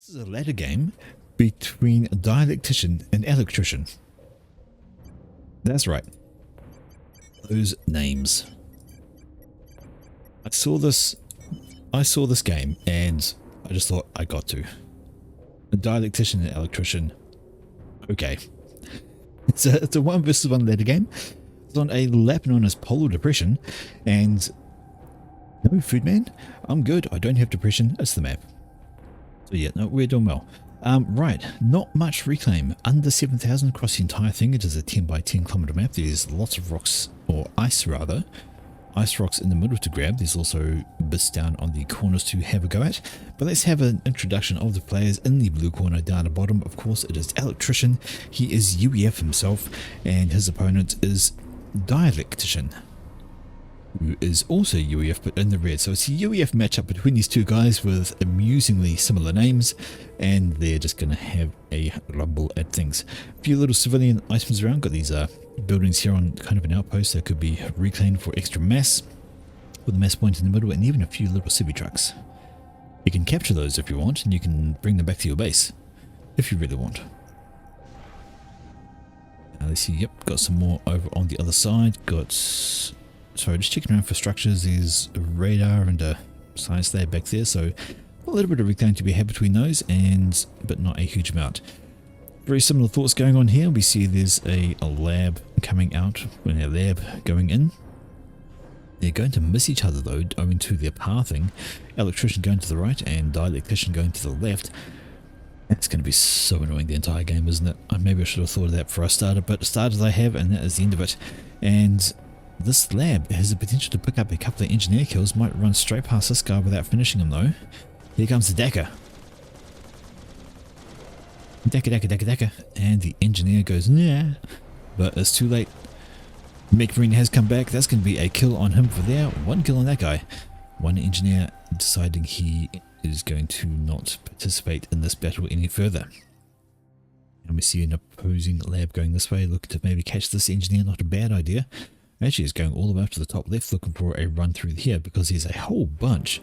This is a ladder game between a dialectician and electrician. That's right. Those names. I saw this game and I just thought I got to. A dialectician and electrician. Okay. It's a 1 versus 1 ladder game. It's on a lap known as polar depression, and no food man. I'm good. I don't have depression. It's the map. So yeah, no, we're doing well. Right, not much reclaim. Under 7,000 across the entire thing. It is a 10 by 10 kilometer map. There's lots of rocks, or ice rather. Ice rocks in the middle to grab. There's also bits down on the corners to have a go at. But let's have an introduction of the players. In the blue corner down the bottom, of course, it is Electrician. He is UEF himself, and his opponent is Dialectician, who is also UEF but in the red. So it's a UEF matchup between these two guys with amusingly similar names, and they're just going to have a rumble at things. A few little civilian items around. Got these buildings here on kind of an outpost that could be reclaimed for extra mass, with a mass point in the middle, and even a few little civvy trucks. You can capture those if you want, and you can bring them back to your base if you really want. Let's see, yep, got some more over on the other side. Got, sorry, just checking around for structures. There's a radar and a science lab back there, so a little bit of reclaim to be had between those, but not a huge amount. Very similar thoughts going on here. We see there's a lab coming out and a lab going in. They're going to miss each other though, owing to their pathing. Electrician going to the right and Dialectician going to the left. That's going to be so annoying the entire game, isn't it? Maybe I should have thought of that before I started, but started I have, and that is the end of it. And this lab has the potential to pick up a couple of engineer kills. Might run straight past this guy without finishing him though. Here comes the Dakka. Dakka. And the engineer goes, nah. But it's too late. Mech Marine has come back. That's going to be a kill on him for there. 1 kill on that guy. One engineer deciding he is going to not participate in this battle any further. And we see an opposing lab going this way, looking to maybe catch this engineer. Not a bad idea. Actually, he's going all the way up to the top left, looking for a run through here, because there's a whole bunch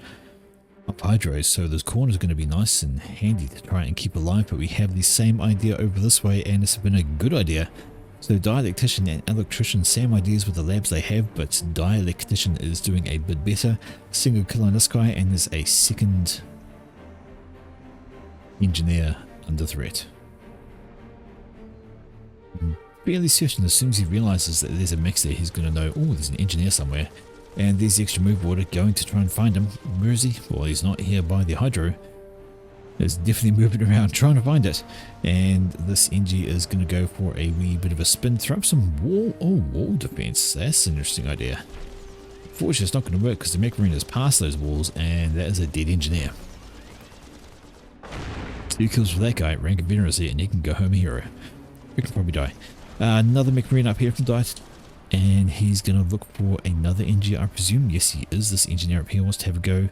of hydros, so this corner is going to be nice and handy to try and keep alive. But we have the same idea over this way, and it's been a good idea. So Dialectician and Electrician, same ideas with the labs they have, but Dialectician is doing a bit better. Single kill on this guy, and there's a second engineer under threat. I'm fairly certain as soon as he realizes that there's a mix there, he's going to know, oh, there's an engineer somewhere. And there's the extra move order going to try and find him. Where is he? Well, he's not here by the hydro. He's definitely moving around trying to find it. And this NG is going to go for a wee bit of a spin. Throw up some wall defense. That's an interesting idea. Unfortunately, it's not going to work because the Mech Marine has passed those walls, and that is a dead engineer. 2 kills for that guy. Rank of Veterancy, and he can go home a hero. He can probably die. Another Mech Marine up here from Diet. And he's going to look for another engineer, I presume. Yes, he is. This engineer up here wants to have a go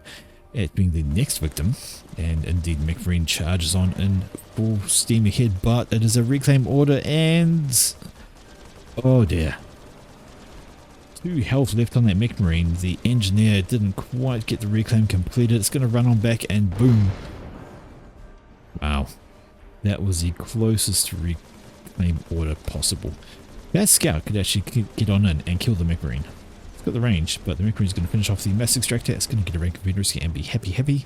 at being the next victim. And indeed, Mech Marine charges on in full steam ahead. But it is a reclaim order, and oh dear. 2 health left on that Mech Marine. The engineer didn't quite get the reclaim completed. It's going to run on back, and boom. Wow. That was the closest reclaim order possible. That scout could actually get on in and kill the Mech Marine. It's got the range, but the Mech Marine is going to finish off the mass extractor. It's going to get a rank of Veterancy and be happy.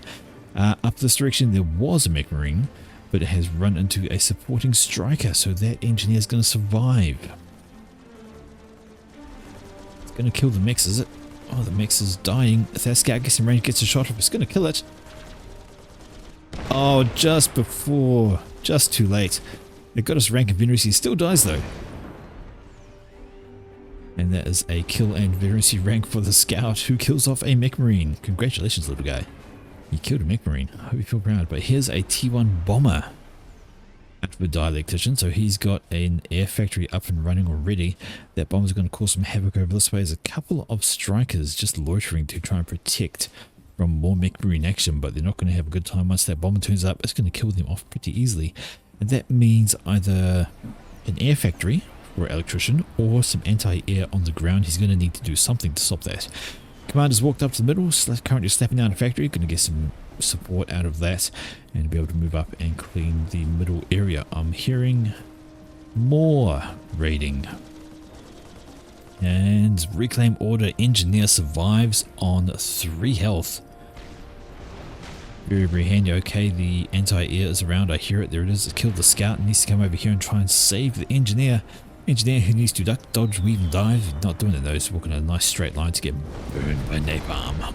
Up this direction there was a Mech Marine, but it has run into a supporting striker, so that engineer is going to survive. It's going to kill the mechs, is it? Oh, the mechs is dying. If that scout gets in range, gets a shot off, it's going to kill it. Oh, just before. Just too late. It got us rank of Veterancy. He still dies though. And that is a kill and Veterancy rank for the scout who kills off a Mech Marine. Congratulations, little guy. You killed a Mech Marine. I hope you feel proud. But here's a T1 bomber after the Dialectician. So he's got an air factory up and running already. That bomber's going to cause some havoc over this way. There's a couple of strikers just loitering to try and protect from more Mech Marine action, but they're not going to have a good time. Once that bomber turns up, it's going to kill them off pretty easily. And that means either an air factory or Electrician, or some anti-air on the ground. He's going to need to do something to stop that. Commander's walked up to the middle, currently slapping down a factory, going to get some support out of that and be able to move up and clean the middle area. I'm hearing more raiding. And reclaim order engineer survives on 3 health. Very, very handy. Okay, the anti-air is around. I hear it. There it is. It killed the scout. It needs to come over here and try and save the engineer. Engineer who needs to duck, dodge, weave, and dive. Not doing it though. He's walking a nice straight line to get burned by napalm.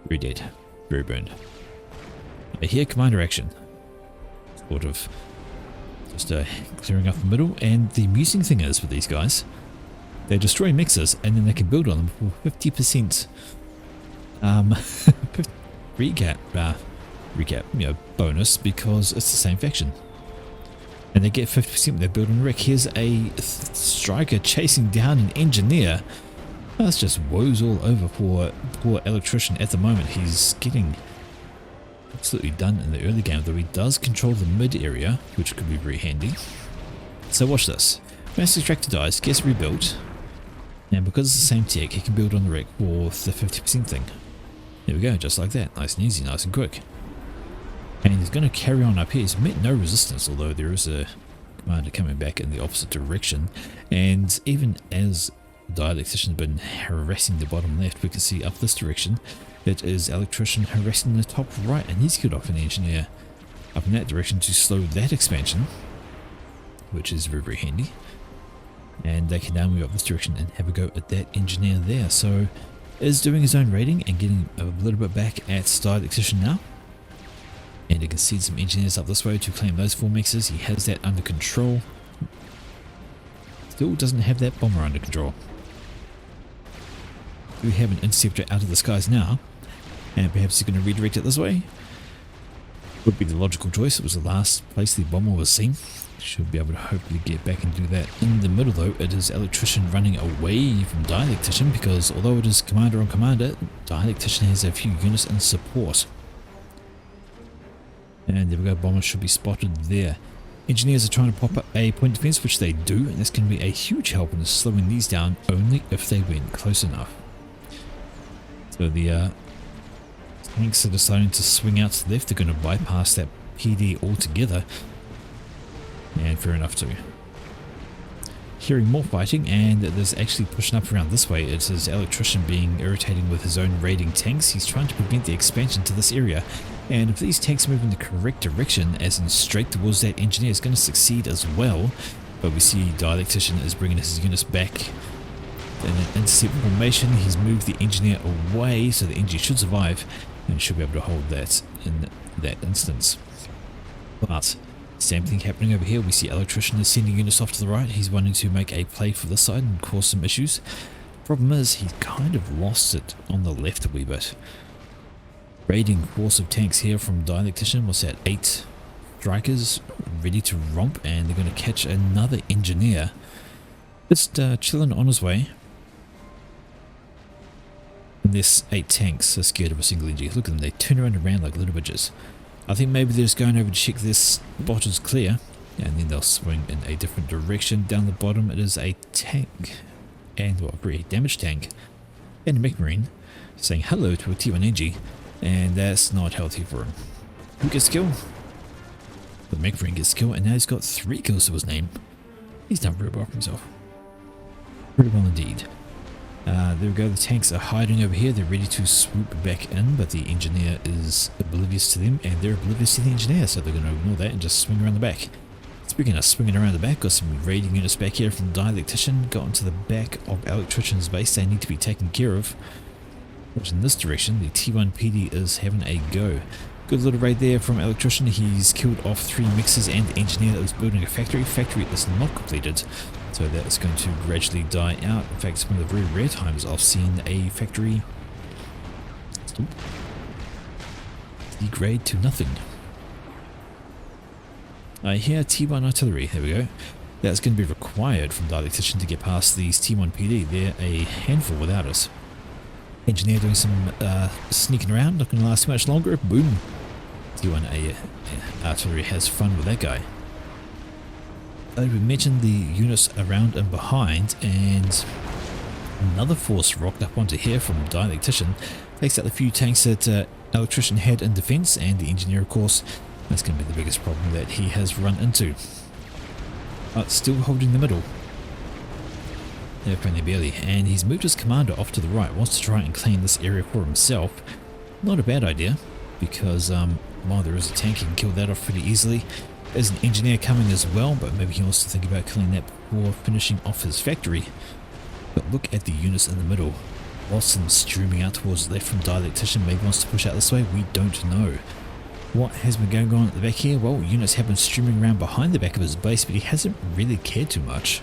Very dead. Very burned. I hear commander action. Sort of just clearing up the middle. And the amusing thing is with these guys, they destroy mixers and then they can build on them for 50% recap bonus, because it's the same faction. And they get 50% when they're building wreck. Here's a striker chasing down an engineer. That's just woes all over for poor electrician at the moment. He's getting absolutely done in the early game, though he does control the mid area, which could be very handy. So watch this. Mass extractor dies, gets rebuilt, and because it's the same tech, he can build on the wreck for the 50% thing. There we go, just like that. Nice and easy, nice and quick. And he's going to carry on up here. He's met no resistance, although there is a commander coming back in the opposite direction. And even as the dialectician has been harassing the bottom left, we can see up this direction it is electrician harassing the top right, and he's killed off an engineer up in that direction to slow that expansion, which is very, very handy. And they can now move up this direction and have a go at that engineer there. So is doing his own raiding and getting a little bit back at dialectician now. And you can see some engineers up this way to claim those 4 mixers. He has that under control. Still doesn't have that bomber under control. We have an interceptor out of the skies now, and perhaps he's going to redirect it this way. Would be the logical choice. It was the last place the bomber was seen. Should be able to hopefully get back and do that. In the middle though, it is electrician running away from dialectician, because although it is commander on commander, dialectician has a few units in support. And there we go, bombers should be spotted there. Engineers are trying to pop up a point of defense, which they do, and this can be a huge help in slowing these down only if they went close enough. So the tanks are deciding to swing out to the left. They're going to bypass that PD altogether. And fair enough too. Hearing more fighting, and there's actually pushing up around this way. It's his electrician being irritating with his own raiding tanks. He's trying to prevent the expansion to this area. And if these tanks move in the correct direction, as in straight towards that engineer, is going to succeed as well. But we see dialectician is bringing his units back in an intercept formation. He's moved the engineer away, so the engineer should survive and should be able to hold that in that instance. But same thing happening over here. We see electrician is sending units off to the right. He's wanting to make a play for this side and cause some issues. Problem is, he's kind of lost it on the left a wee bit. Raiding force of tanks here from dialectician. What's that? 8 strikers ready to romp, and they're going to catch another engineer just chilling on his way. And this 8 tanks are scared of a single engineer. Look at them, they turn around and ran like little bitches. I think maybe they're just going over to check this spot is clear, and then they'll swing in a different direction. Down the bottom it is a tank, and well, a very damaged tank, and a mech marine saying hello to a T1 NG, and that's not healthy for him. Who gets killed? The mech marine gets killed, and now he's got 3 kills to his name. He's done very well for himself. Pretty well indeed. There we go, the tanks are hiding over here. They're ready to swoop back in, but the engineer is oblivious to them, and they're oblivious to the engineer, so they're going to ignore that and just swing around the back. Speaking of swinging around the back, got some raiding units back here from dialectician, got into the back of electrician's base. They need to be taken care of. Which in this direction, the T1 PD is having a go. Good little raid there from electrician. He's killed off 3 mixers and the engineer that was building a factory. Factory is not completed, so that is going to gradually die out. In fact, it's one of the very rare times I've seen a factory degrade to nothing. I hear T1 artillery. There we go. That's going to be required from dialectician to get past these T1 PD. They're a handful without us. Engineer doing some sneaking around, not going to last too much longer. Boom. T1 artillery has fun with that guy. We mentioned the units around and behind, and another force rocked up onto here from dialectician. Takes out the few tanks that electrician had in defense, and the engineer, of course. That's going to be the biggest problem that he has run into. But still holding the middle. They're friendly barely, and he's moved his commander off to the right, wants to try and claim this area for himself. Not a bad idea, because while there is a tank, he can kill that off pretty easily. There's an engineer coming as well, but maybe he wants to think about killing that before finishing off his factory. But look at the units in the middle. Lots of them streaming out towards the left from Dialectician. Maybe wants to push out this way, we don't know. What has been going on at the back here? Well, units have been streaming around behind the back of his base, but he hasn't really cared too much.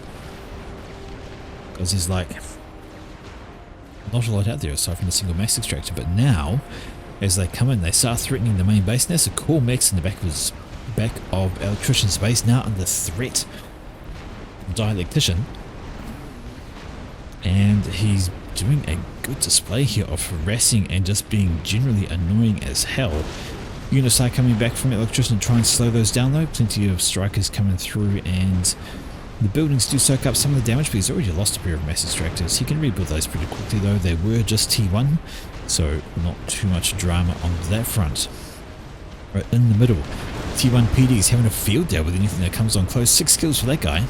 Because he's like, not a lot out there aside from the single max extractor. But now, as they come in, they start threatening the main base. And there's a core max in the back of Electrician's base, now under threat from Dialectician. And he's doing a good display here of harassing and just being generally annoying as hell. Units are coming back from Electrician to try and slow those down though. Plenty of strikers coming through, and the buildings do soak up some of the damage, but he's already lost a pair of mass extractors. He can rebuild those pretty quickly though. They were just T1, so not too much drama on that front. Right in the middle, T1 PD is having a field day with anything that comes on close. 6 kills for that guy,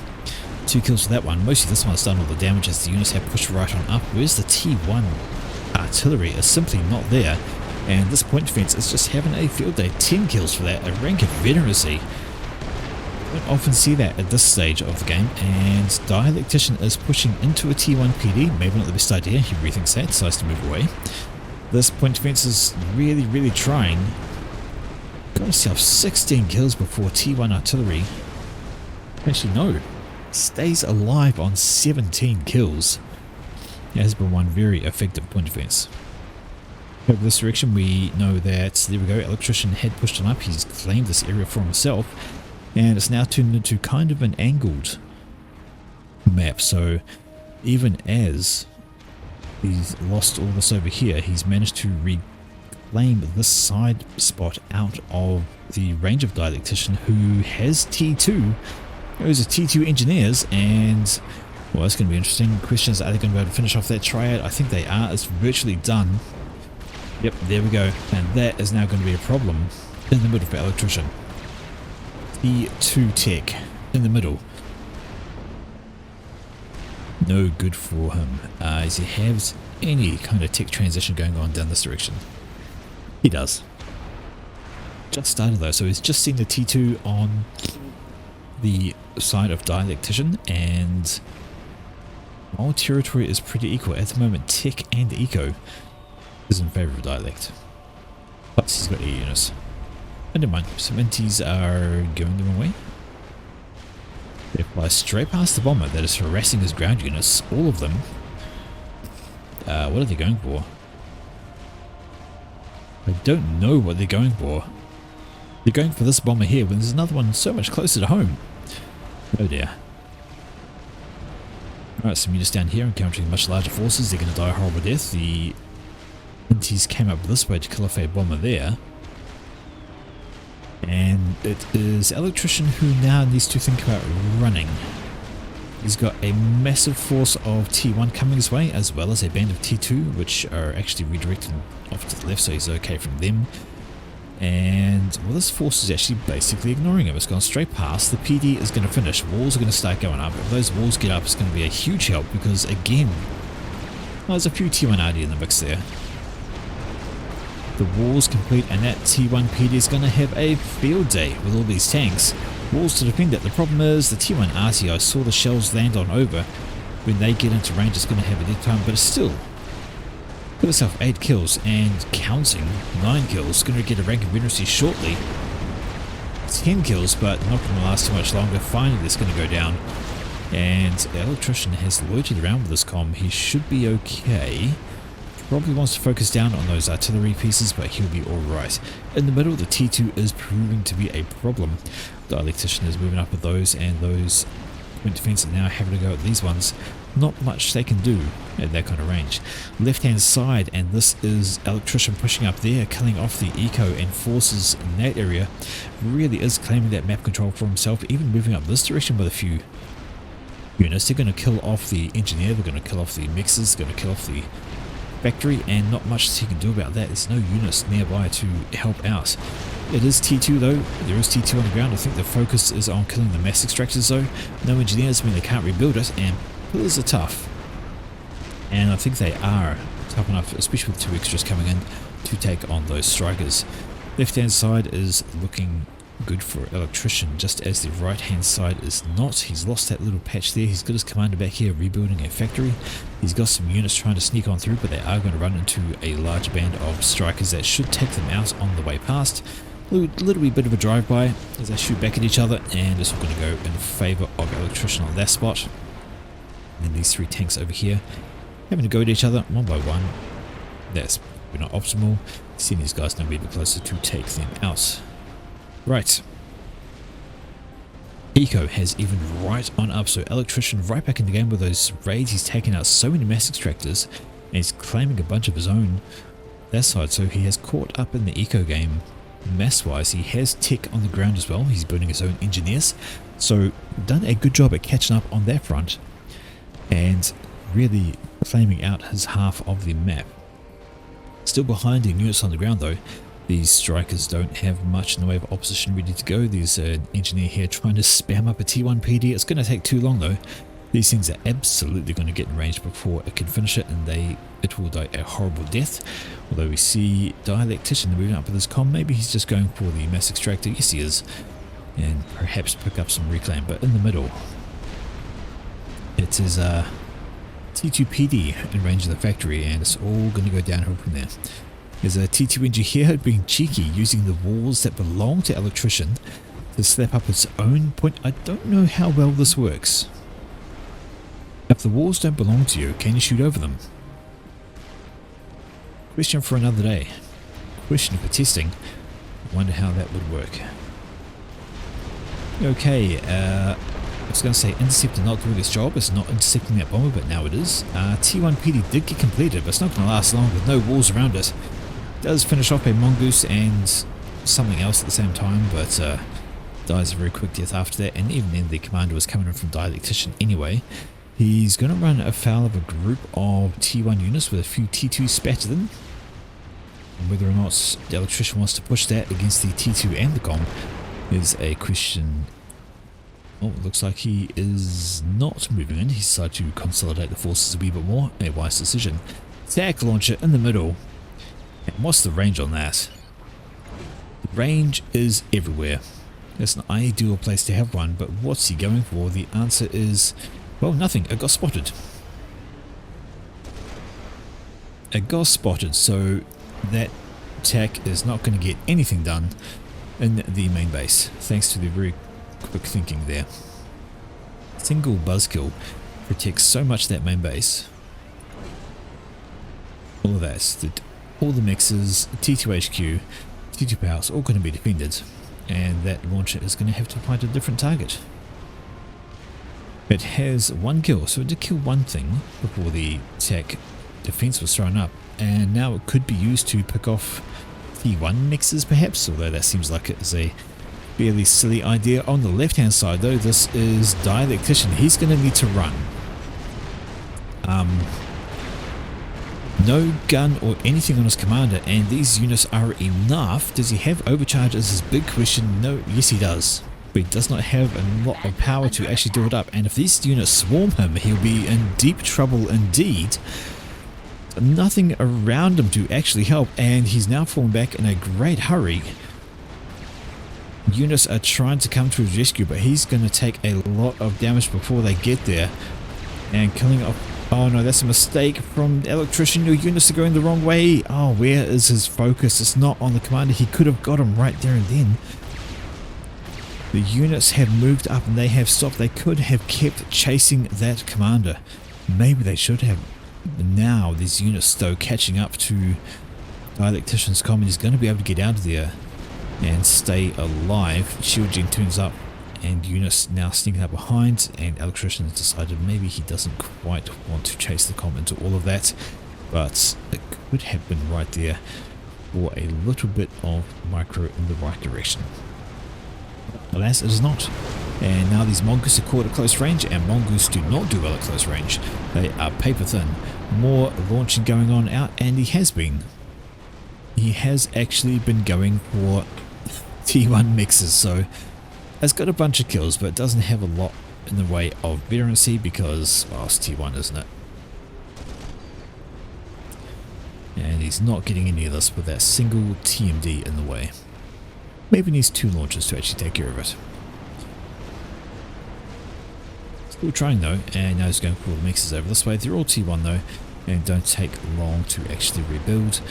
2 kills for that one. Mostly this one's done all the damage as the units have pushed right on up. Whereas the T1 artillery is simply not there. And this point defense is just having a field day. 10 kills for that, a rank of veterancy. Don't often see that at this stage of the game. And Dialectician is pushing into a T1 PD. Maybe not the best idea. He rethinks that, decides to move away. This point defense is really trying. Got himself 16 kills before T1 artillery. Actually, no. Stays alive on 17 kills. It has been one very effective point defense. Over this direction, we know that, there we go, Electrician had pushed on up, he's claimed this area for himself, and it's now turned into kind of an angled map. So even as he's lost all this over here, he's managed to reclaim this side spot out of the range of Dialectician, who has T2. Those are T2 engineers, and well, it's going to be interesting. Questions, are they going to be able to finish off that triad? I think they are. It's virtually done. Yep, there we go. And that is now going to be a problem in the middle for Electrician. T2 tech in the middle. No good for him. Does he have any kind of tech transition going on down this direction? He does. Just started though, so he's just seen the T2 on the side of Dialectician, and our territory is pretty equal at the moment. Tech and eco is in favour of Dialect. Plus he's got air units. And never mind, some NTs are going the wrong way. They fly straight past the bomber that is harassing his ground units, all of them. What are they going for? I don't know what they're going for. They're going for this bomber here when there's another one so much closer to home. Oh dear. Alright, some units down here encountering much larger forces. They're going to die a horrible death. The NTs came up this way to kill off a bomber there. And it is Electrician who now needs to think about running. He's got a massive force of T1 coming his way, as well as a band of T2, which are actually redirected off to the left, so he's okay from them. And well, this force is actually basically ignoring him. It's gone straight past. The PD is going to finish. Walls are going to start going up. If those walls get up, it's going to be a huge help, because again, well, there's a few T1 RD in the mix there. The walls complete, and that T1 PD is going to have a field day with all these tanks. Walls to defend it. The problem is the T1 RT, I saw the shells land on over. When they get into range, it's going to have a dead time, but it's still got itself 8 kills and counting. 9 kills. Going to get a rank of veterancy shortly. 10 kills, but not going to last too much longer. Finally, it's going to go down. And the Electrician has loitered around with this comm. He should be okay. Probably wants to focus down on those artillery pieces, but he'll be alright. In the middle, the T2 is proving to be a problem. The Dialectician is moving up with those, and those point defense are now having to go at these ones. Not much they can do at that kind of range. Left hand side, and this is Electrician pushing up there, killing off the eco and forces in that area. Really is claiming that map control for himself, even moving up this direction with a few units. They're going to kill off the engineer, they're going to kill off the mixers, they're going to kill off the factory, and not much he can do about that. There's no units nearby to help out. It is T2 though, there is T2 on the ground. I think the focus is on killing the mass extractors though. No engineers mean they can't rebuild it, and pillars are tough. And I think they are tough enough, especially with 2 extras coming in, to take on those strikers. Left hand side is looking good for electrician, just as the right hand side is not. He's lost that little patch there. He's got his commander back here rebuilding a factory. He's got some units trying to sneak on through, but they are going to run into a large band of strikers that should take them out on the way past. A little bit of a drive-by as they shoot back at each other, and it's all going to go in favour of electrician on that spot. And then these 3 tanks over here having to go at each other one by one. That's not optimal. Seeing these guys now be a bit closer to take them out. Right. Eco has even right on up, so electrician right back in the game with those raids. He's taken out so many mass extractors, and he's claiming a bunch of his own that side, so he has caught up in the eco game mass wise. He has tech on the ground as well. He's building his own engineers, so done a good job at catching up on that front and really claiming out his half of the map. Still behind in units on the ground though. These strikers don't have much in the way of opposition ready to go. There's an engineer here trying to spam up a T1 PD. It's going to take too long though. These things are absolutely going to get in range before it can finish it, and it will die a horrible death. Although we see Dialectician moving up with his comm. Maybe he's just going for the mass extractor. Yes, he is. And perhaps pick up some reclaim. But in the middle, it is T2 PD in range of the factory, and it's all going to go downhill from there. There's a T2 engineer here being cheeky, using the walls that belong to electrician to slap up its own point. I don't know how well this works. If the walls don't belong to you, can you shoot over them? Question for another day. Question for testing. I wonder how that would work. Okay, I was going to say Interceptor not doing its job. It's not intercepting that bomber, but now it is. T1 PD did get completed, but it's not going to last long with no walls around it. Does finish off a mongoose and something else at the same time, but dies a very quick death after that. And even then, the commander was coming in from Dialectician anyway. He's going to run afoul of a group of T1 units with a few T2s spattered in. And whether or not the electrician wants to push that against the T2 and the COM is a question. Oh, it looks like he is not moving in. He decided to consolidate the forces a wee bit more. A wise decision. Attack launcher in the middle. And what's the range on that? The range is everywhere. It's an ideal place to have one, but what's he going for? The answer is, well, nothing. It got spotted. It got spotted, so that attack is not going to get anything done in the main base, thanks to the very quick thinking there. Single buzzkill protects so much that main base. All of that, all the mixers, T2HQ, T2 powers, all going to be defended, and that launcher is going to have to find a different target. It has 1 kill, so it did kill one thing before the attack defense was thrown up, and now it could be used to pick off T1 mixers perhaps, although that seems like it is a fairly silly idea. On the left hand side though, this is Dialectician. He's going to need to run. No gun or anything on his commander, and these units are enough. Does he have overcharge is his big question. No, yes he does. But he does not have a lot of power to actually do it up, and if these units swarm him, he'll be in deep trouble indeed. Nothing around him to actually help, and he's now fallen back in a great hurry. Units are trying to come to his rescue, but he's going to take a lot of damage before they get there. And killing off... Oh no, that's a mistake from the electrician. Your units are going the wrong way. Oh, where is his focus? It's not on the commander. He could have got him right there and then. The units have moved up and they have stopped. They could have kept chasing that commander. Maybe they should have. Now these units though catching up to Dialectician's command is going to be able to get out of there and stay alive. Shield gen turns up and units now sneaking up behind, and Electrician has decided maybe he doesn't quite want to chase the comm into all of that, but it could have been right there for a little bit of micro in the right direction. Alas, it is not. And now these mongoose are caught at close range, and mongoose do not do well at close range. They are paper thin. more launching going on out, and he has been. He has actually been going for T1 mixes, so it's got a bunch of kills, but it doesn't have a lot in the way of veterancy because, well, it's T1, isn't it? And he's not getting any of this with that single TMD in the way. Maybe needs 2 launches to actually take care of it. Still trying though, and now he's going for all the mixes over this way. They're all T1 though, and don't take long to actually rebuild.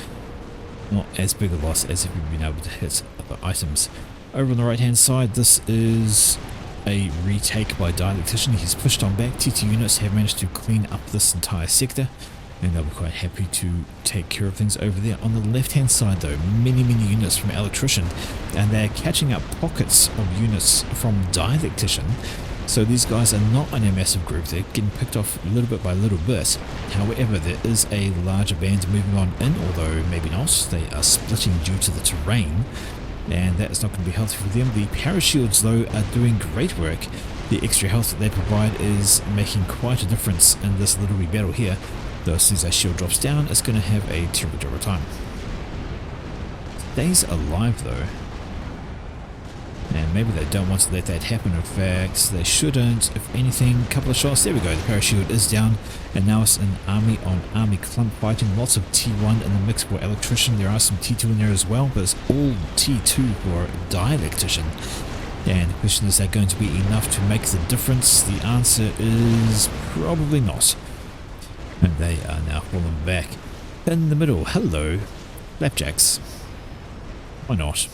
Not as big a loss as if we've been able to hit other items. Over on the right hand side, this is a retake by Dialectician. He's pushed on back. T2 units have managed to clean up this entire sector, and they'll be quite happy to take care of things over there. On the left hand side though, many units from Electrician, and they're catching up pockets of units from Dialectician. So these guys are not in a massive group, they're getting picked off little bit by little bit. However, there is a larger band moving on in, although maybe not. They are splitting due to the terrain, and that is not going to be healthy for them. The parashields though are doing great work. The extra health that they provide is making quite a difference in this little wee battle here. Though as soon as that shield drops down, it's going to have a terrible job of time. Stays alive though. And maybe they don't want to let that happen. In fact, they shouldn't. If anything, a couple of shots. There we go. The parachute is down. And now it's an army on army clump fighting. Lots of T1 in the mix for Electrician. There are some T2 in there as well, but it's all T2 for Dialectician. And the question is that going to be enough to make the difference? The answer is probably not. And they are now falling back. In the middle, hello, Flapjacks. Why not?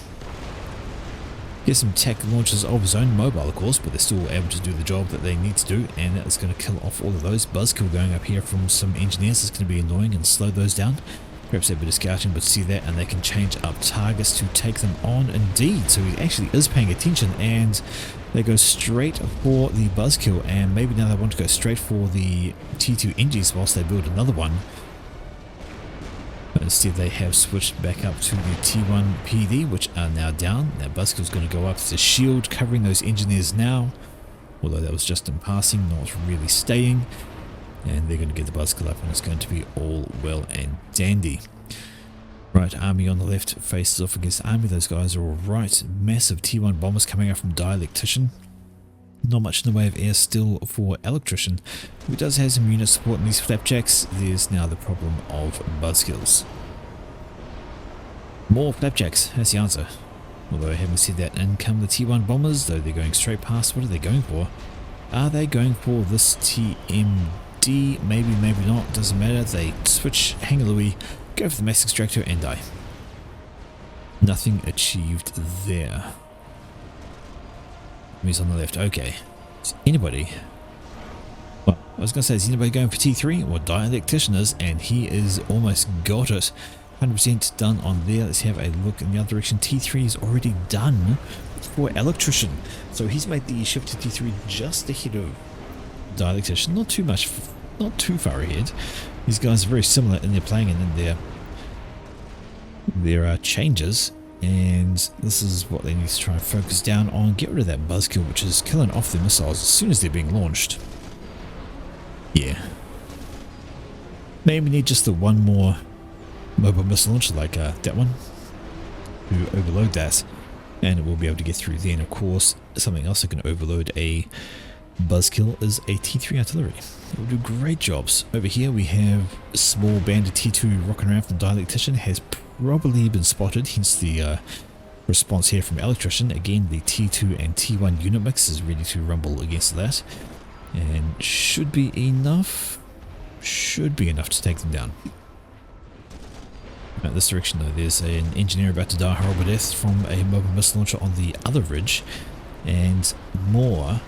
Get some tech launches of his own, mobile of course, but they're still able to do the job that they need to do, and that's going to kill off all of those. Buzzkill going up here from some engineers is going to be annoying and slow those down. Perhaps a bit of scouting, but see that, and they can change up targets to take them on indeed. So he actually is paying attention, and they go straight for the Buzzkill, and maybe now they want to go straight for the T2 Engies whilst they build another one. But instead they have switched back up to the T1 PD, which are now down. That Buzzkill is going to go up to the shield, covering those engineers now. Although that was just in passing, not really staying. And they're going to get the Buzzkill up, and it's going to be all well and dandy. Right, army on the left faces off against army. Those guys are all right. Massive T1 bombers coming up from Dialectician. Not much in the way of air still for Electrician, who does have some unit support in these Flapjacks. There's now the problem of Buzzkills. More Flapjacks, that's the answer. Although having said that, in come the T1 bombers, though they're going straight past. What are they going for? Are they going for this TMD? Maybe, maybe not, doesn't matter. They switch, hang a Louis, go for the mass extractor and die. Nothing achieved there. He's on the left. Okay. Is anybody? Well, I was going to say, is anybody going for T3? Well, Dialectician is, and he is almost got it. 100% done on there. Let's have a look in the other direction. T3 is already done for Electrician. So he's made the shift to T3 just ahead of Dialectician. Not too much, not too far ahead. These guys are very similar in their playing and in their changes. And this is what they need to try and focus down on. Get rid of that Buzzkill, which is killing off their missiles as soon as they're being launched. Yeah. Maybe need just the one more mobile missile launcher like that one to overload that, and we'll be able to get through there. And of course, something else that can overload a Buzzkill is a T3 artillery. It will do great jobs. Over here we have a small band of T2 rocking around from Dialectician. Has probably been spotted, hence the response here from Electrician. Again, the T2 and T1 unit mix is ready to rumble against that, and should be enough to take them down. Now, this direction though, there's an engineer about to die a horrible death from a mobile missile launcher on the other ridge, and more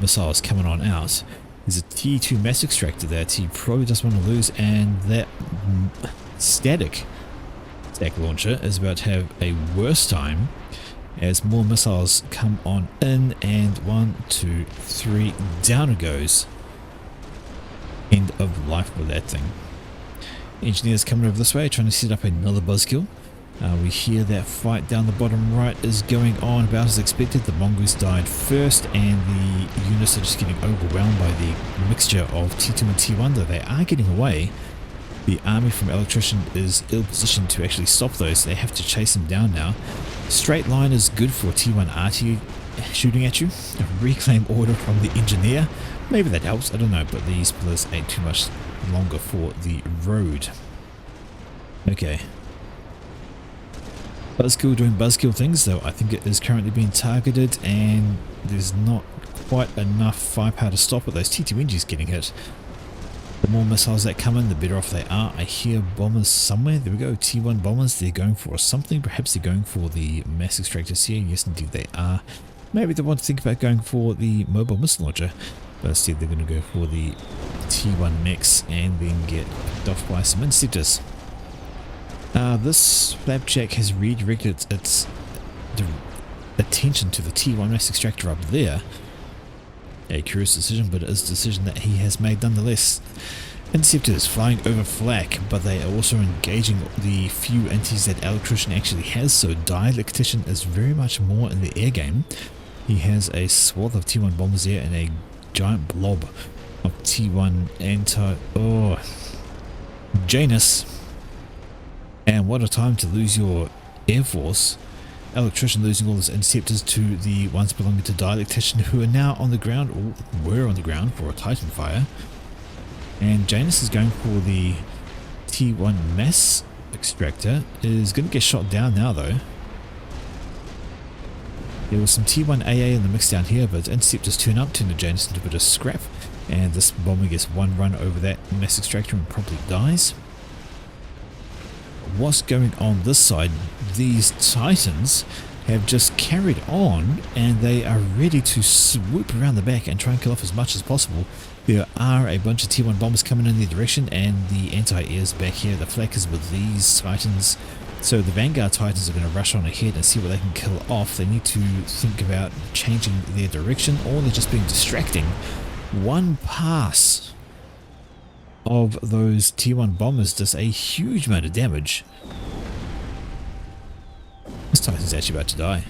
missiles coming on out. There's a T2 mass extractor that he probably doesn't want to lose, and that static attack launcher is about to have a worse time as more missiles come on in, and 1, 2, 3, down it goes. End of life for that thing. Engineers coming over this way trying to set up another Buzzkill. We hear that fight down the bottom right is going on about as expected. The Mongoose died first, and the units are just getting overwhelmed by the mixture of T2 and T1, though they are getting away. The army from Electrician is ill-positioned to actually stop those. They have to chase them down now. Straight line is good for T1 RT shooting at you. A reclaim order from the Engineer. Maybe that helps, I don't know, but these pillars ain't too much longer for the road. Okay. Buzzkill doing buzzkill things, though I think it is currently being targeted and there's not quite enough firepower to stop it. Those T2 NGs getting hit. The more missiles that come in, the better off they are. I hear bombers somewhere. There we go, T1 bombers. They're going for something. Perhaps they're going for the mass extractors here. Yes, indeed they are. Maybe they want to think about going for the mobile missile launcher. But instead they're going to go for the T1 mix and then get picked off by some interceptors. This Flapjack has redirected its attention to the T1 mass extractor up there. A curious decision, but it is a decision that he has made nonetheless. Interceptors flying over flak, but they are also engaging the few inties that Electrician actually has, so Dialectician is very much more in the air game. He has a swath of T1 bombers there and a giant blob of T1 anti... Oh, Janus. And what a time to lose your Air Force. Electrician losing all his interceptors to the ones belonging to Dialectician, who are now on the ground, or were on the ground for a Titan fire. And Janus is going for the T1 mass extractor. Is going to get shot down now though. There was some T1 AA in the mix down here, but interceptors turn up, turn the Janus into a bit of scrap. And this bomber gets one run over that mass extractor and promptly dies. What's going on this side? These Titans have just carried on and they are ready to swoop around the back and try and kill off as much as possible. There are a bunch of T1 bombers coming in their direction and the anti-airs back here. The flak is with these Titans. So the Vanguard Titans are going to rush on ahead and see what they can kill off. They need to think about changing their direction, or they're just being distracting. One pass of those T1 bombers does a huge amount of damage. This Titan's actually about to die.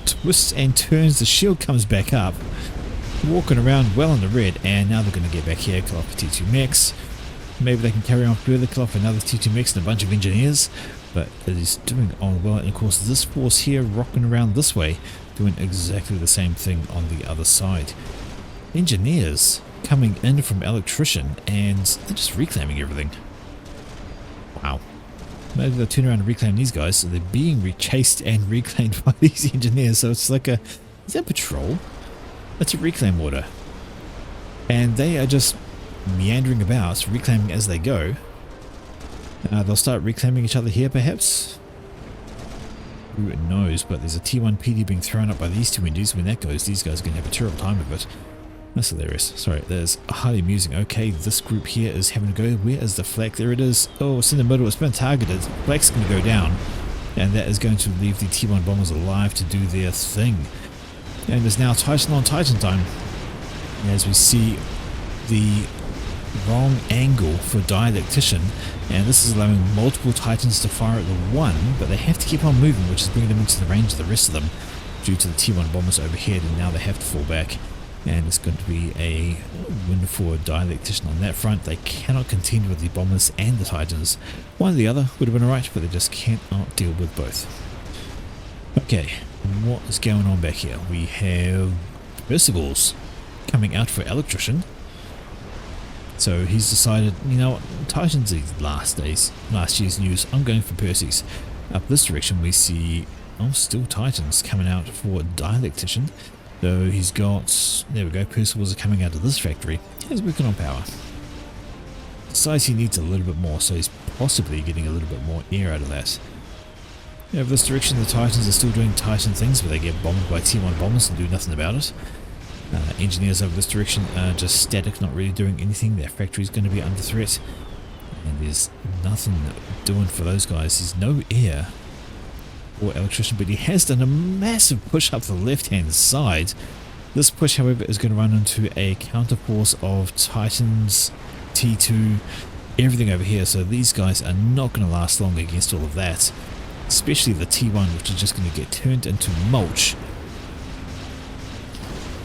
Twists and turns, the shield comes back up, walking around well in the red, and now they're going to get back here, kill off a T2 mech. Maybe they can carry on further, kill off another T2 mech and a bunch of engineers, but it is doing on well. And of course this force here rocking around this way, doing exactly the same thing on the other side. Engineers coming in from Electrician and they're just reclaiming everything. Wow. Maybe they'll turn around and reclaim these guys, so they're being chased and reclaimed by these engineers. So it's like a... Is that patrol? That's a reclaim order. And they are just meandering about, reclaiming as they go. They'll start reclaiming each other here perhaps. Who knows, but there's a T1 PD being thrown up by these two Indies. When that goes, these guys are going to have a terrible time of it. That's hilarious. Sorry, that's highly amusing. Okay, this group here is having to go. Where is the flak? There it is. Oh, it's in the middle. It's been targeted. Flak's going to go down. And that is going to leave the T1 bombers alive to do their thing. And there's now Titan on Titan time. As we see the wrong angle for Dialectician. And this is allowing multiple Titans to fire at the one. But they have to keep on moving, which is bringing them into the range of the rest of them. Due to the T1 bombers overhead. And now they have to fall back. And it's going to be a win for Dialectician on that front. They cannot contend with the bombers and the Titans. One or the other would have been alright, but they just cannot deal with both. Okay, what is going on back here? We have Percival's coming out for Electrician. So he's decided, you know what, Titans these last year's news, I'm going for Percy's. Up this direction we see, still Titans coming out for Dialectician. So he's got, there we go, Percival's are coming out of this factory. He's working on power. Decides he needs a little bit more, so he's possibly getting a little bit more air out of that. Over this direction, the Titans are still doing Titan things, where they get bombed by T1 bombers and do nothing about it. Engineers over this direction are just static, not really doing anything. Their factory's going to be under threat. And there's nothing doing for those guys. There's no air or Electrician, but he has done a massive push up the left hand side. This push, however, is going to run into a counterforce of Titans, T2, everything over here, so these guys are not going to last long against all of that. Especially the T1, which is just going to get turned into mulch.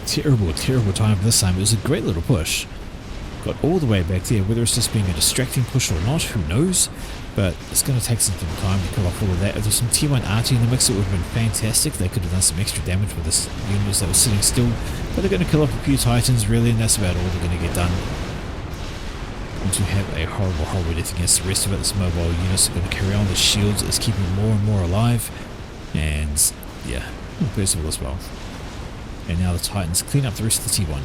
Terrible, terrible time for this time. It was a great little push. Got all the way back there. Whether it's just being a distracting push or not, who knows? But it's going to take some time to kill off all of that. If there's some T1 RT in the mix, it would have been fantastic. They could have done some extra damage with this units that was sitting still. But they're going to kill off a few Titans, really, and that's about all they're going to get done. And to have a horrible, horrible death against the rest of it. This mobile units are going to carry on. The shields is keeping more and more alive. And, yeah, Percival as well. And now the Titans clean up the rest of the T1.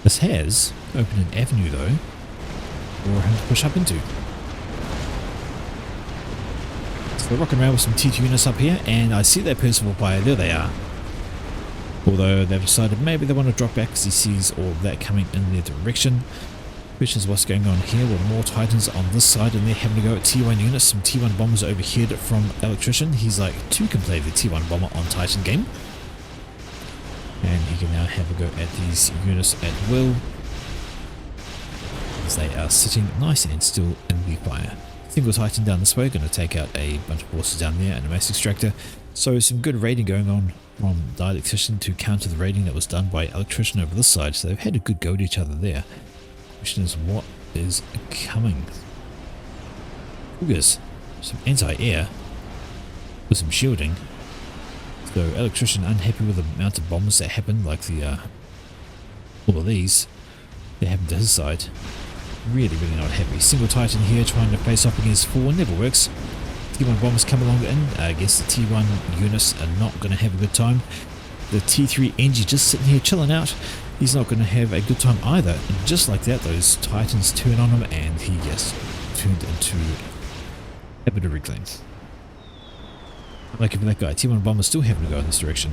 This has opened an avenue, though, for him to push up into. So they're rocking around with some T2 units up here, and I see that Percival player. There they are. Although they've decided maybe they want to drop back because he sees all of that coming in their direction. Question is what's going on here with more Titans on this side, and they're having to go at T1 units. Some T1 bombers overhead from Electrician. He's like, two can play the T1 bomber on Titan game. And he can now have a go at these units at will, as they are sitting nice and still in the fire. Single Titan down this way, going to take out a bunch of forces down there and a mass extractor. So some good raiding going on from Dialectician to counter the raiding that was done by Electrician over this side. So they've had a good go at each other there. Question is what is coming. Cougars, some anti-air with some shielding. So Electrician unhappy with the amount of bombs that happened, like the all of these that happened to his side. Really, really not happy. Single Titan here trying to face off against 4, never works. T1 bombers come along in against the T1 units are not going to have a good time. The T3 NG just sitting here chilling out. He's not going to have a good time either. And just like that, those Titans turn on him and he gets turned into a bit of reclaim. Like if that guy, T1 bombers still having to go in this direction.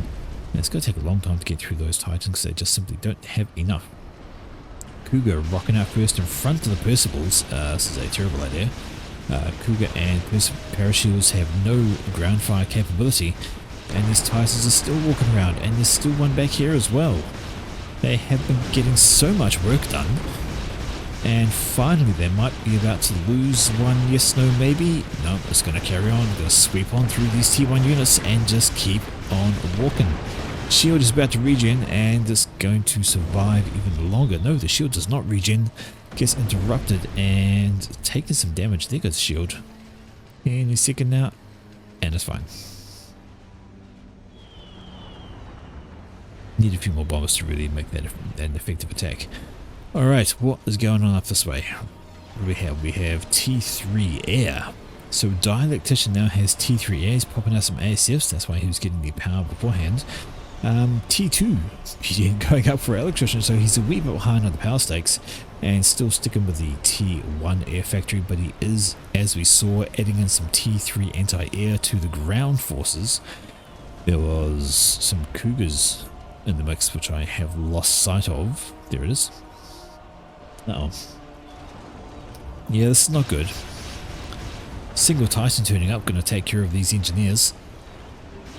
And it's going to take a long time to get through those Titans because they just simply don't have enough. Cougar rocking out first in front of the Percivals. This is a terrible idea. Cougar and Parashields have no ground fire capability, and these Titans are still walking around, and there's still one back here as well. They have been getting so much work done, and finally they might be about to lose one. Yes, no, maybe. No, it's going to carry on. Going to sweep on through these T1 units and just keep on walking. Shield is about to regen and is going to survive even longer. No, the shield does not regen. Gets interrupted and taking some damage. There goes the shield. Any second now, and it's fine. Need a few more bombers to really make that an effective attack. Alright, what is going on up this way? What do we have? We have T3 Air. So Dialectician now has T3 Air. He's popping out some ASFs. That's why he was getting the power beforehand. T2 going up for Electrician, so he's a wee bit behind on the power stakes and still sticking with the T1 air factory, but he is, as we saw, adding in some T3 anti-air to the ground forces. There was some Cougars in the mix, which I have lost sight of. There it is. Uh-oh. Yeah, this is not good. Single Titan turning up, going to take care of these engineers.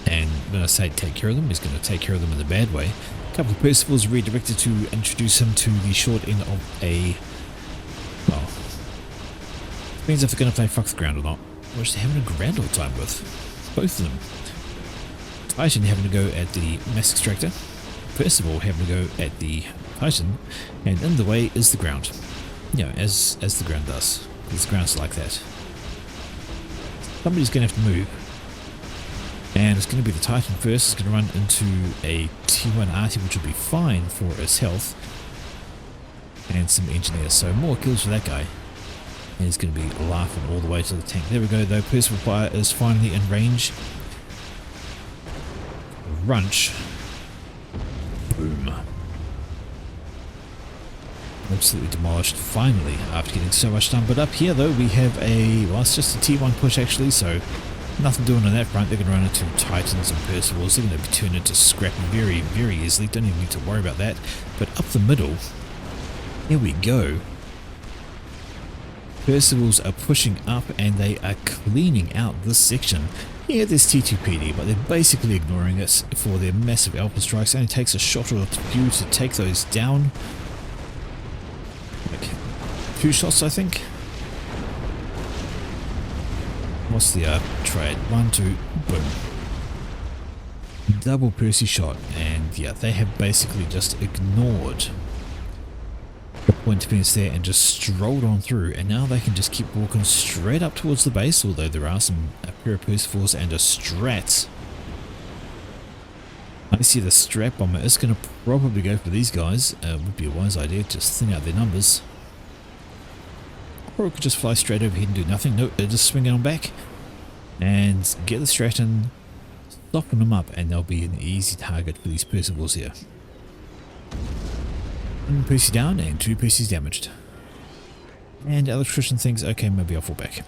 And when I say take care of them, he's going to take care of them in a bad way. A couple of Percivals redirected to introduce him to the short end of a... well, depends if they're going to play fuck the ground or not. Which they're having a grand old time with. Both of them. Titan having to go at the mass extractor. Percival having to go at the Titan. And in the way is the ground. You know, as the ground does. Because the ground's like that. Somebody's going to have to move. And it's going to be the Titan first. It's going to run into a T1 RT, which will be fine for his health. And some engineers. So more kills for that guy. And he's going to be laughing all the way to the tank. There we go though. Percival Fire is finally in range. Runch. Boom. Absolutely demolished finally after getting so much done. But up here though we have a... well, it's just a T1 push actually, so... nothing doing on that front. They're going to run into Titans and Percivals. They're going to be turned into scrap very, very easily. Don't even need to worry about that. But up the middle, here we go. Percivals are pushing up and they are cleaning out this section. Yeah, there's T2PD, but they're basically ignoring it for their massive alpha strikes. It only takes a shot or two to take those down. 2 shots, I think. What's the trade? 1, 2, boom. Double Percy shot, and yeah, they have basically just ignored the point defense there and just strolled on through, and now they can just keep walking straight up towards the base, although there are a pair of Percivals and a Strat. I see the Strat Bomber is going to probably go for these guys. Would be a wise idea to just thin out their numbers. Or it could just fly straight over here and do nothing. Nope, they're just swinging on back and get the Strat in, soften them up, and they'll be an easy target for these Percivals here. 1 Percy down and 2 Percys damaged. And Electrician thinks, okay, maybe I'll fall back.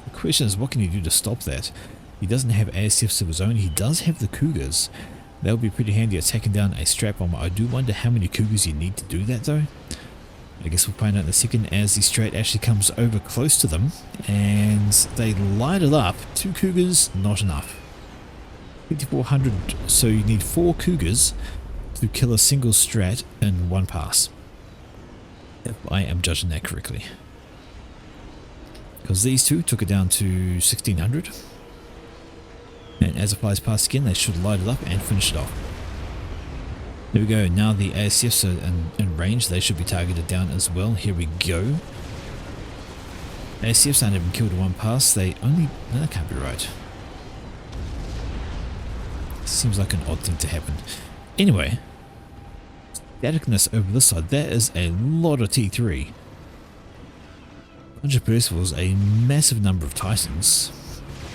The question is, what can he do to stop that? He doesn't have ASFs of his own. He does have the Cougars. That would be pretty handy at taking down a Strat Bomber. I do wonder how many Cougars you need to do that though. I guess we'll find out in a second as the Strat actually comes over close to them and they light it up. 2 Cougars, not enough. 5400, so you need 4 Cougars to kill a single Strat in 1 pass. If I am judging that correctly. Because these 2 took it down to 1600. And as it flies past again, they should light it up and finish it off. There we go. Now the ASFs are in range. They should be targeted down as well. Here we go. ASFs aren't even killed in 1 pass. They only... No, that can't be right. Seems like an odd thing to happen. Anyway. Staticness over this side. That is a lot of T3. Bunch of Percivals, a massive number of Titans.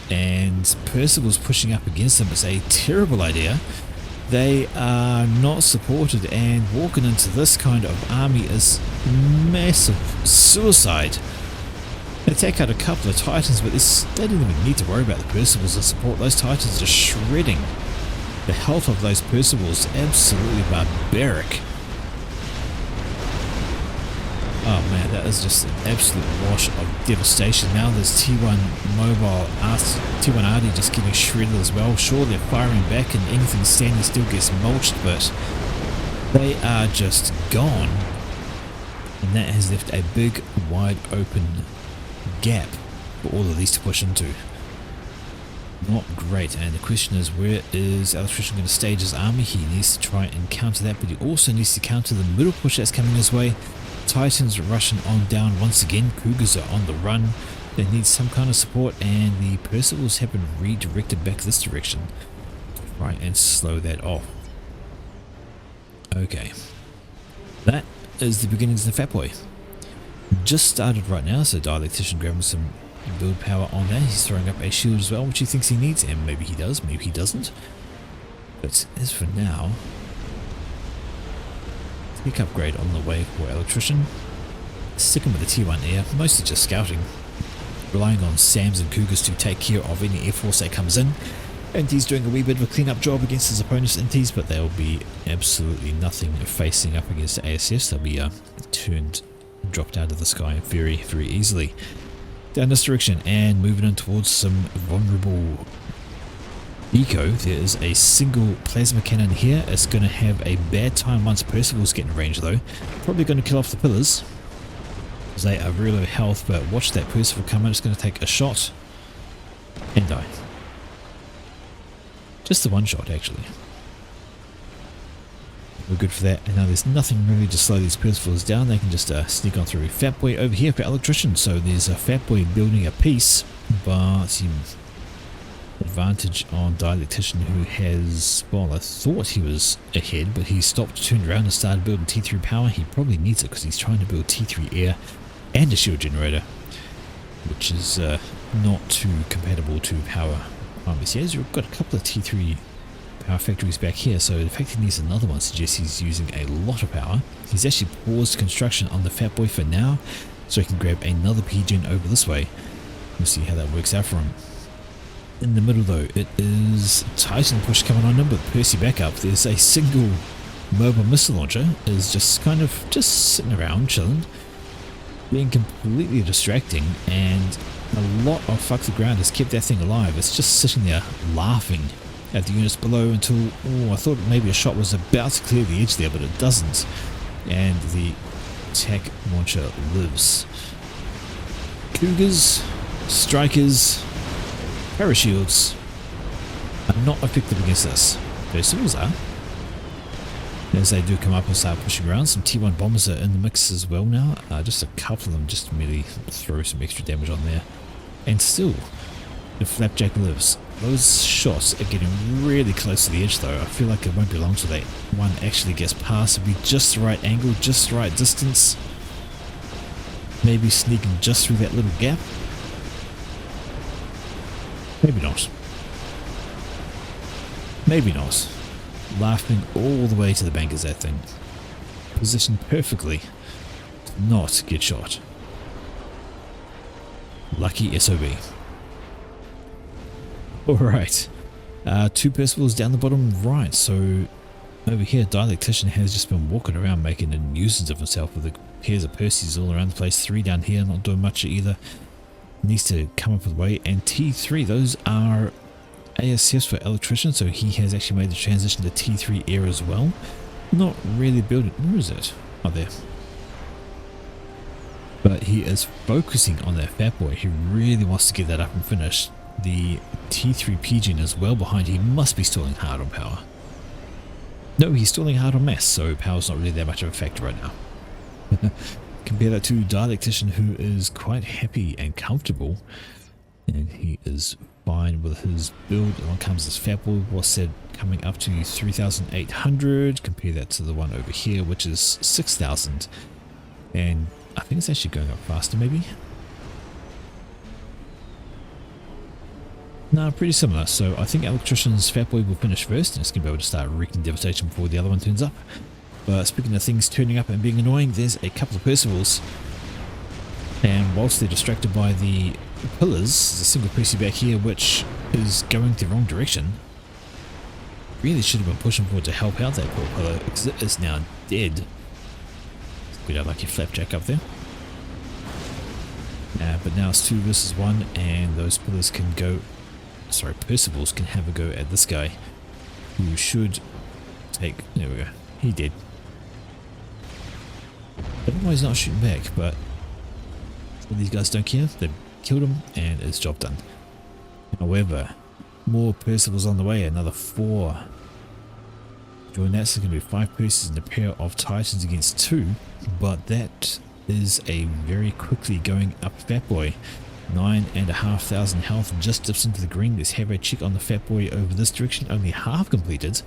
And Percivals pushing up against them is a terrible idea. They are not supported, and walking into this kind of army is massive suicide. They take out a couple of Titans, but they don't even need to worry about the Percivals to support. Those Titans are shredding. The health of those Percivals is absolutely barbaric. Oh man, that is just an absolute wash of devastation. Now there's T1 Mobile, T1 RD just getting shredded as well. Sure, they're firing back and anything standing still gets mulched, but they are just gone. And that has left a big, wide open gap for all of these to push into. Not great, and the question is, where is Electrician going to stage his army? He needs to try and counter that, but he also needs to counter the middle push that's coming his way. Titans rushing on down once again. Cougars are on the run. They need some kind of support, and the Percivals have been redirected back this direction to try and slow that off. Okay. That is the beginnings of the Fat Boy. Just started right now, so Dialectician grabbing some build power on that. He's throwing up a shield as well, which he thinks he needs, and maybe he does, maybe he doesn't. But as for now, big upgrade on the way for Electrician. Sticking with the T1 air, mostly just scouting. Relying on Sams and Cougars to take care of any air force that comes in. And he's doing a wee bit of a clean-up job against his opponent's inties, but they'll be absolutely nothing facing up against the ASFs. They'll be dropped out of the sky very, very easily. Down this direction and moving in towards some vulnerable eco. There is a single plasma cannon here. It's going to have a bad time once Percival's get in range though. Probably going to kill off the pillars, because they are very low health, but watch that Percival come in. It's going to take a shot and die. Just the one shot actually. We're good for that, and now there's nothing really to slow these Percivals down. They can just sneak on through. Fat Boy over here for Electrician, so there's a Fat Boy building a piece, but advantage on Dialectician, who has, well, I thought he was ahead, but he stopped, turned around and started building T3 power. He probably needs it because he's trying to build T3 air and a shield generator, which is not too compatible to power armies. He has got a couple of T3 power factories back here, so the fact he needs another one suggests he's using a lot of power. He's actually paused construction on the Fat Boy for now, so he can grab another P-Gen over this way. We'll see how that works out for him. In the middle though, it is Titan push coming on in, but Percy back up. There's a single mobile missile launcher, is just kind of just sitting around chilling, being completely distracting, and a lot of fuck the ground has kept that thing alive. It's just sitting there laughing at the units below until, oh, I thought maybe a shot was about to clear the edge there, but it doesn't. And the attack launcher lives. Cougars, strikers, parashields are not effective against this. Percival's are. As they do come up and start pushing around, some T1 bombers are in the mix as well now. Just a couple of them just merely throw some extra damage on there. And still, the Flapjack lives. Those shots are getting really close to the edge though. I feel like it won't be long till that one actually gets past. It'll be just the right angle, just the right distance. Maybe sneaking just through that little gap. Maybe not. Maybe not. Laughing all the way to the bank is that thing. Positioned perfectly to not get shot. Lucky SOB. Alright. 2 Percivals down the bottom right. So over here, Dialectician has just been walking around making a nuisance of himself with the pairs of Percys all around the place. 3 down here, not doing much either. Needs to come up with a way. And T3, those are ASFs for Electrician, so he has actually made the transition to T3 air as well. Not really building. Where is it? Oh, there. But he is focusing on that Fat Boy. He really wants to get that up and finished. The T3 Pigeon is well behind. He must be stalling hard on power. No, he's stalling hard on mass, so power's not really that much of a factor right now. Compare that to Dialectician, who is quite happy and comfortable. And he is fine with his build. Along comes this Fat Boy, was said coming up to 3,800. Compare that to the one over here, which is 6,000. And I think it's actually going up faster, maybe. No, pretty similar. So I think Electrician's Fat Boy will finish first, and it's going to be able to start wreaking devastation before the other one turns up. But speaking of things turning up and being annoying, there's a couple of Percivals. And whilst they're distracted by the pillars, there's a single Percy back here which is going the wrong direction. Really should have been pushing forward to help out that poor pillar, because it is now dead. Good out like your Flapjack up there. But now it's 2 versus 1, and those pillars can go. Sorry, Percivals can have a go at this guy, who should take. There we go. He did. I don't know why he's not shooting back, but these guys don't care. They've killed him, and it's job done. However, more Percivals on the way. Another 4. Join that, so it's going to be 5 Percys and a pair of Titans against 2. But that is a very quickly going up Fat Boy. 9,500 health, just dips into the green. Let's have a check on the Fat Boy over this direction. Only half completed.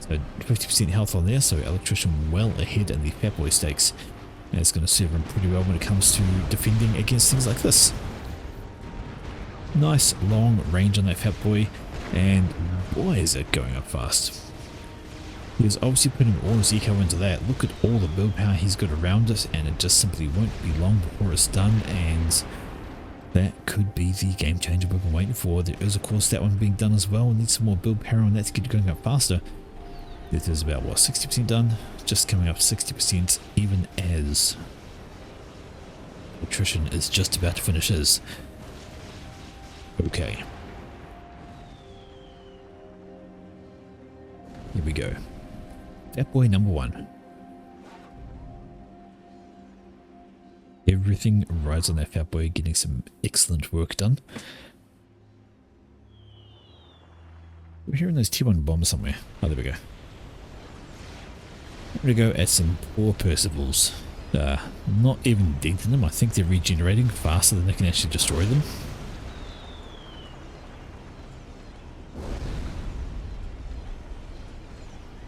So 50% health on there, so Electrician well ahead in the Fat Boy stakes. And it's going to serve him pretty well when it comes to defending against things like this. Nice long range on that Fat Boy, and boy is it going up fast. He's obviously putting all his eco into that. Look at all the build power he's got around it, and it just simply won't be long before it's done, and that could be the game changer we've been waiting for. There is of course that one being done as well. We need some more build power on that to get it going up faster. It is about, what, 60% done? Just coming up 60% even as Attrition is just about to finish his. Okay. Here we go. Fat Boy number 1. Everything rides on that Fat Boy, getting some excellent work done. We're hearing those T1 bombs somewhere. Oh, there we go. I'm going to go at some poor Percivals. Not even denting them. I think they're regenerating faster than they can actually destroy them.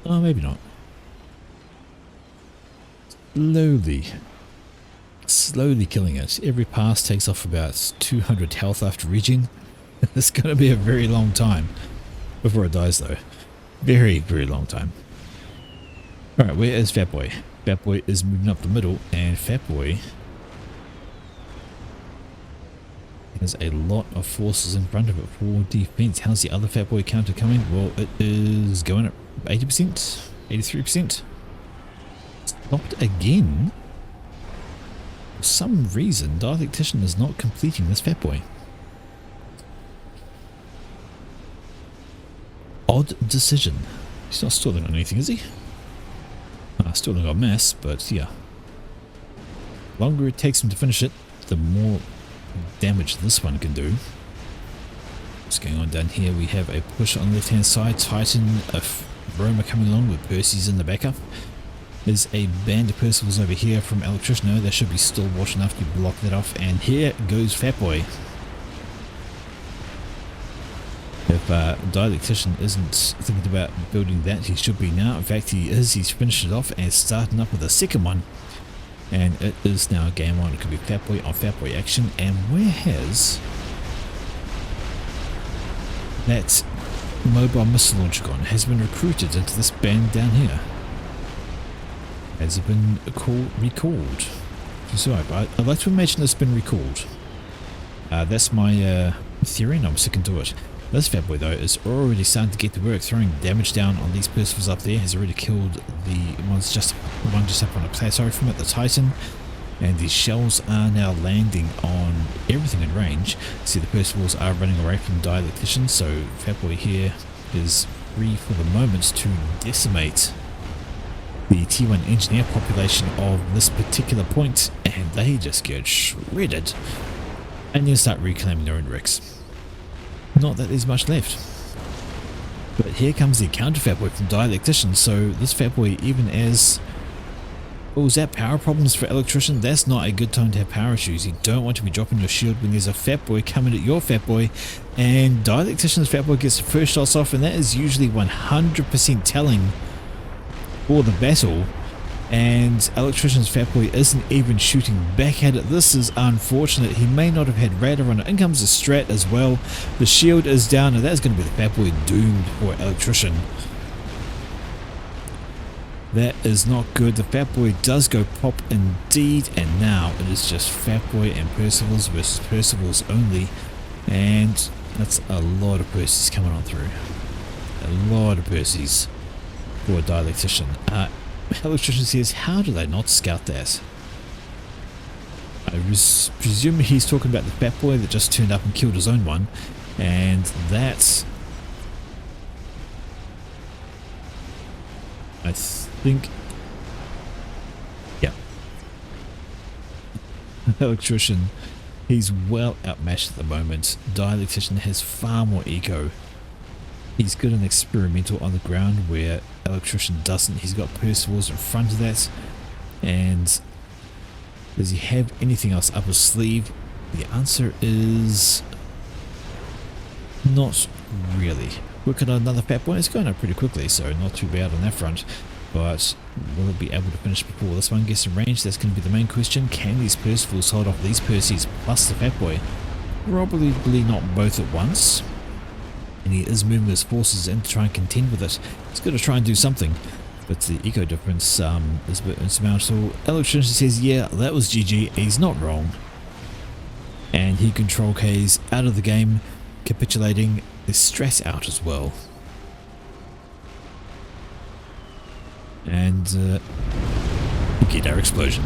Oh, maybe not. Slowly killing it. Every pass takes off about 200 health after regen. It's going to be a very long time before it dies though. Very, very long time. Alright, where is Fat Boy? Fat Boy is moving up the middle, and Fat Boy has a lot of forces in front of it for defense. How's the other Fat Boy counter coming? Well, it is going at 80%, 83%. Stopped again. For some reason, Dialectician is not completing this Fat Boy. Odd decision. He's not stalling on anything, is he? Stalling on mass, but yeah. longer it takes him to finish it, the more damage this one can do. What's going on down here? We have a push on the left hand side. Titan, a Roma coming along with Percy's in the backup. There's a band of Percivals over here from Electrician. No, they should be still watch enough to block that off. And here goes Fatboy. If Dialectician isn't thinking about building that, he should be now. In fact, he is. He's finished it off and starting up with a second one. And it is now game on. It could be Fatboy on Fatboy action. And where has that mobile missile launcher gone? Has been recruited into this band down here. Has it been recalled? So I'd like to imagine it's been recalled. That's my theory, and I'm sticking to it. This Fatboy though is already starting to get to work, throwing damage down on these Percivals up there. Has already killed the one just up on a plateau from it, the Titan. And these shells are now landing on everything in range. See, the Percivals are running away from Dialectician, so Fatboy here is free for the moment to decimate the T1 engineer population of this particular point, and they just get shredded. And then start reclaiming their own wrecks. Not that there's much left. But here comes the counter Fatboy from Dialectician, so this Fatboy, even as... Oh, is that power problems for Electrician? That's not a good time to have power issues. You don't want to be dropping your shield when there's a Fatboy coming at your Fatboy, and Dialectician's Fatboy gets the first shots off, and that is usually 100% telling for the battle. And Electrician's Fatboy isn't even shooting back at it. This is unfortunate. He may not have had radar on it. In comes the strat as well. The shield is down, and that's going to be the Fatboy doomed for Electrician. That is not good. The Fatboy does go pop indeed, and now it is just Fatboy and Percivals versus Percivals only. And that's a lot of Percys coming on through. A lot of Percys for Dialectician. Electrician says, how do they not scout that? I presume he's talking about the Fatboy that just turned up and killed his own one, and that, I think, yeah, Electrician, he's well outmatched at the moment. Dialectician has far more eco. He's good and experimental on the ground where Electrician doesn't. He's got Percivals in front of that. And does he have anything else up his sleeve? The answer is not really. Working on another Fatboy. It's going up pretty quickly, so not too bad on that front. But will it be able to finish before this one gets in range? That's going to be the main question. Can these Percivals hold off these Percys plus the Fatboy? Probably not both at once. And he is moving his forces in to try and contend with it. He's got to try and do something, but the eco difference is a bit insurmountable. Electrician says, yeah, that was GG. He's not wrong. And he Control K's out of the game, capitulating. The stress out as well. And we get our explosion.